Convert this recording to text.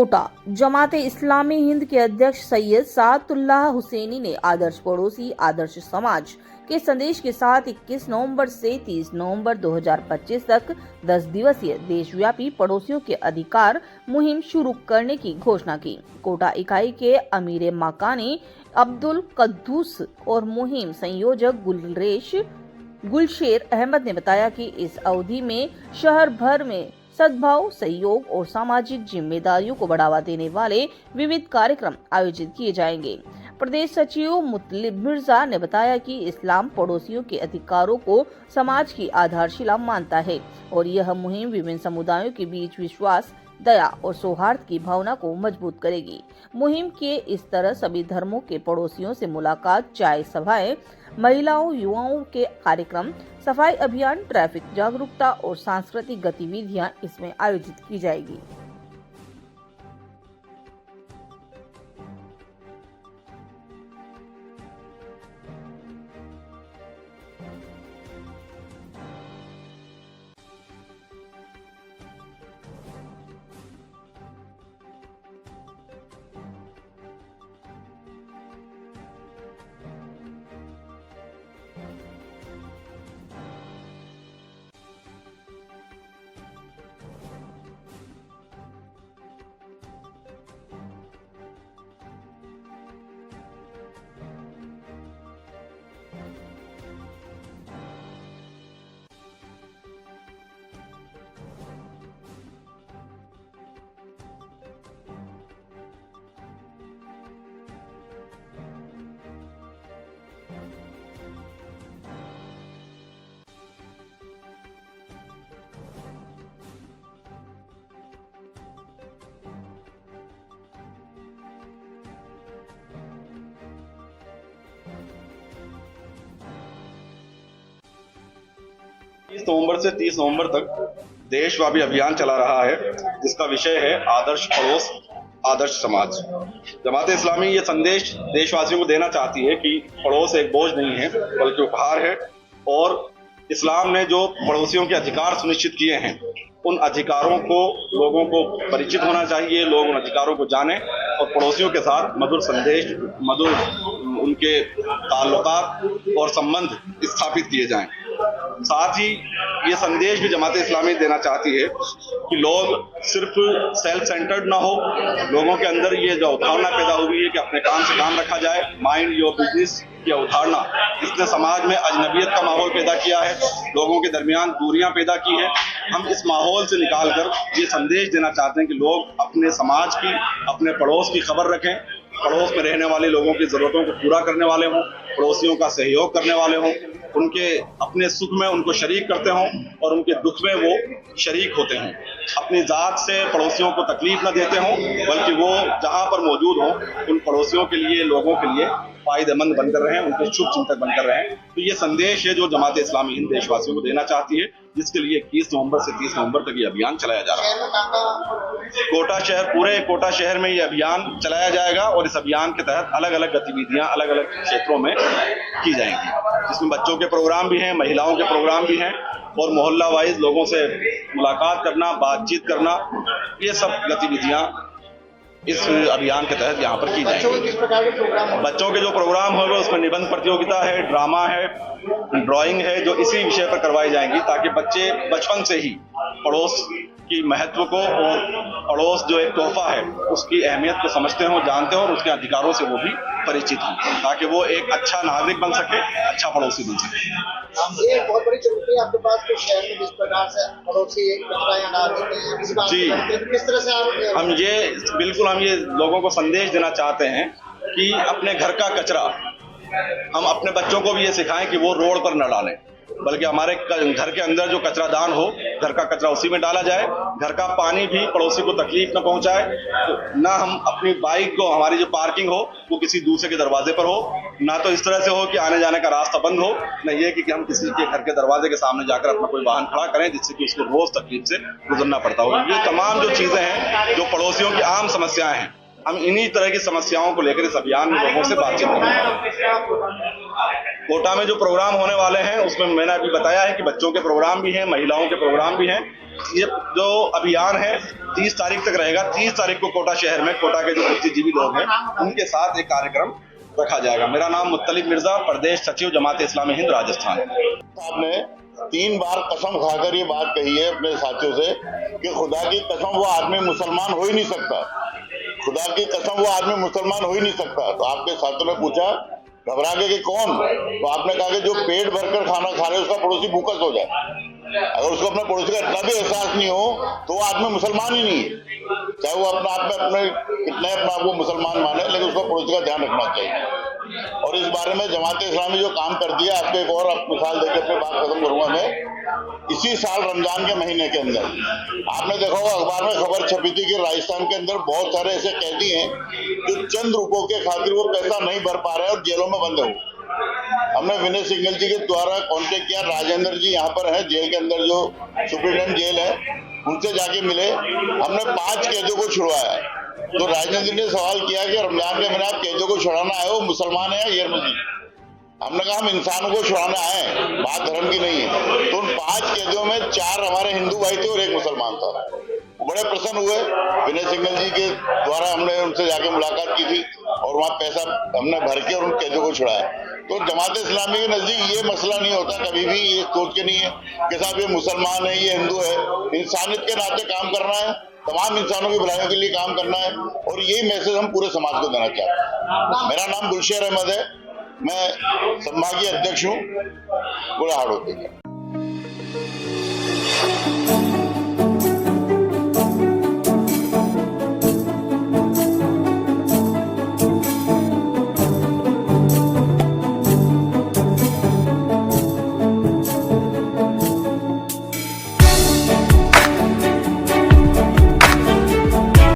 कोटा जमाते इस्लामी हिंद के अध्यक्ष सैयद सादुल्लाह हुसैनी ने आदर्श पड़ोसी आदर्श समाज के संदेश के साथ 21 नवंबर से 30 नवंबर 2025 तक 10 दिवसीय देशव्यापी पड़ोसियों के अधिकार मुहिम शुरू करने की घोषणा की। कोटा इकाई के अमीर मकानी अब्दुल कद्दूस और मुहिम संयोजक गुलशेर अहमद ने बताया कि इस अवधि में शहर भर में सद्भाव, सहयोग और सामाजिक जिम्मेदारियों को बढ़ावा देने वाले विविध कार्यक्रम आयोजित किए जाएंगे। प्रदेश सचिव मुतलिब मिर्जा ने बताया कि इस्लाम पड़ोसियों के अधिकारों को समाज की आधारशिला मानता है और यह मुहिम विभिन्न समुदायों के बीच विश्वास, दया और सौहार्द की भावना को मजबूत करेगी। मुहिम के इस तरह सभी धर्मों के पड़ोसियों से मुलाकात, चाय सभाएं, महिलाओं युवाओं के कार्यक्रम, सफाई अभियान, ट्रैफिक जागरूकता और सांस्कृतिक गतिविधियां इसमें आयोजित की जाएगी। नवंबर से 30 नवंबर तक देशव्यापी अभियान चला रहा है, जिसका विषय है आदर्श पड़ोस आदर्श समाज। जमात इस्लामी ये संदेश देशवासियों को देना चाहती है कि पड़ोस एक बोझ नहीं है बल्कि उपहार है, और इस्लाम ने जो पड़ोसियों के अधिकार सुनिश्चित किए हैं उन अधिकारों को लोगों को परिचित होना चाहिए, लोग उन अधिकारों को जानें और पड़ोसियों के साथ मधुर संदेश, मधुर उनके ताल्लुकात और संबंध स्थापित किए जाएं। साथ ही ये संदेश भी जमात इस्लामी देना चाहती है कि लोग सिर्फ सेल्फ सेंटर्ड ना हो, लोगों के अंदर ये जो अवधारणा पैदा हुई है कि अपने काम से काम रखा जाए, माइंड योर बिजनेस की अवधारणा, इसने समाज में अजनबियत का माहौल पैदा किया है, लोगों के दरमियान दूरियां पैदा की है। हम इस माहौल से निकालकर ये संदेश देना चाहते हैं कि लोग अपने समाज की, अपने पड़ोस की खबर रखें, पड़ोस में रहने वाले लोगों की जरूरतों को पूरा करने वाले हों, पड़ोसियों का सहयोग करने वाले हों, उनके अपने सुख में उनको शरीक करते हों और उनके दुख में वो शरीक होते हों, अपनी जात से पड़ोसियों को तकलीफ न देते हों, बल्कि वो जहां पर मौजूद हों उन पड़ोसियों के लिए, लोगों के लिए फायदेमंद बनकर रहें, उनके शुभ चिंतक बनकर रहें। तो ये संदेश है जो जमात इस्लामी हिंद देशवासियों को देना चाहती है, जिसके लिए 21 नवंबर से 30 नवंबर तक ये अभियान चलाया जा रहा है। कोटा शहर, पूरे कोटा शहर में ये अभियान चलाया जाएगा और इस अभियान के तहत अलग अलग गतिविधियां अलग अलग क्षेत्रों में की जाएंगी, जिसमें बच्चों के प्रोग्राम भी हैं, महिलाओं के प्रोग्राम भी हैं और मोहल्ला वाइज लोगों से मुलाकात करना, बातचीत करना, ये सब गतिविधियां इस अभियान के तहत यहाँ पर की जाएंगी। किस प्रकार के प्रोग्राम? बच्चों के जो प्रोग्राम होंगे उसमें निबंध प्रतियोगिता है, ड्रामा है, ड्राइंग है, जो इसी विषय पर करवाई जाएंगी ताकि बच्चे बचपन से ही पड़ोस की महत्व को और पड़ोस जो एक तोहफा है उसकी अहमियत को समझते हों, जानते हों और उसके अधिकारों से वो भी परिचित हों, ताकि वो एक अच्छा नागरिक बन सके, अच्छा पड़ोसी बन सके। ये बहुत बड़ी चुनौती है आपके पास कि शहर में जिस प्रकार से पड़ोसी एक कचरा या डाल देते हैं, किस तरह से आप हम ये लोगों को संदेश देना चाहते हैं कि अपने घर का कचरा हम अपने बच्चों को भी ये सिखाएं कि वो रोड पर न डालें, बल्कि हमारे घर के अंदर जो कचरादान हो, घर का कचरा उसी में डाला जाए। घर का पानी भी पड़ोसी को तकलीफ न पहुंचाए, तो ना हम अपनी बाइक को, हमारी जो पार्किंग हो वो किसी दूसरे के दरवाजे पर हो, ना तो इस तरह से हो कि आने जाने का रास्ता बंद हो, न ये कि हम किसी के घर के दरवाजे के सामने जाकर अपना कोई वाहन खड़ा करें जिससे कि उसको रोज तकलीफ से गुजरना पड़ता हो। ये तमाम जो चीजें हैं, जो पड़ोसियों की आम समस्याएं हैं, हम इन्हीं तरह की समस्याओं को लेकर इस अभियान में लोगों से बातचीत करेंगे। कोटा में जो प्रोग्राम होने वाले हैं उसमें मैंने अभी बताया है कि बच्चों के प्रोग्राम भी हैं, महिलाओं के प्रोग्राम भी हैं। ये जो अभियान है 30 तारीख तक रहेगा। 30 तारीख को कोटा शहर में कोटा के जो बुद्धिजीवी लोग हैं उनके साथ एक कार्यक्रम रखा जाएगा। मेरा नाम मुत्तलिब मिर्जा, प्रदेश सचिव जमात इस्लामी हिंद राजस्थान। आपने 3 बार कसम खाकर ये बात कही है अपने साथियों से कि खुदा की कसम वो आदमी मुसलमान हो ही नहीं सकता, खुदा की कसम वो आदमी मुसलमान हो ही नहीं सकता। तो आपके साथियों ने पूछा घबरा के कि कौन, तो आपने कहा कि जो पेट भरकर खाना खा रहे उसका पड़ोसी भूखा सो जाए। अगर उसको अपने पड़ोसी का इतना भी एहसास नहीं हो तो वो आदमी मुसलमान ही नहीं है, चाहे वो अपने आप में अपने कितने अपने आप को मुसलमान माने, लेकिन उसको पड़ोसी का ध्यान रखना चाहिए। और इस बारे में जमात इस्लामी जो काम करती है, आपको एक और मिसाल देकर अपनी बात खत्म करूंगा मैं। इसी साल रमजान के महीने के अंदर आपने देखा होगा अखबार में खबर छपी थी कि राजस्थान के अंदर बहुत सारे ऐसे कैदी हैं जो चंद रुपयों के खातिर वो पैसा नहीं भर पा रहे और जेलों में बंद हुए। हमने विनय सिंघल जी के द्वारा कांटेक्ट किया, राजेंद्र जी यहाँ पर है जेल के अंदर, जो सुप्रीडेंट जेल है, उनसे जाके मिले। हमने 5 कैदियों को छुड़वाया। तो राजेंद्र ने सवाल किया कि रमजान के महीने आप कैदियों को छुड़ाना आए हो, मुसलमान है या गैर मुस्लिम? हमने कहा हम इंसानों को छुड़ाना आए, बात धर्म की नहीं है। तो उन 5 कैदियों में 4 हमारे हिंदू भाई थे और 1 मुसलमान था। बड़े प्रसन्न हुए। विनय सिंघल जी के द्वारा हमने उनसे जाके मुलाकात की थी और वहाँ पैसा हमने भर के और उन कैदियों को छुड़ाया। तो जमात इस्लामी के नजदीक ये मसला नहीं होता, कभी भी ये सोच के नहीं है कि साहब ये मुसलमान है, ये हिंदू है। इंसानियत के नाते काम करना है, तमाम इंसानों की भलाई के लिए काम करना है और यही मैसेज हम पूरे समाज को देना चाहते हैं। मेरा नाम गुलशेर अहमद है, मैं संभागीय अध्यक्ष हूँ बुढ़ाहाड़ोती का।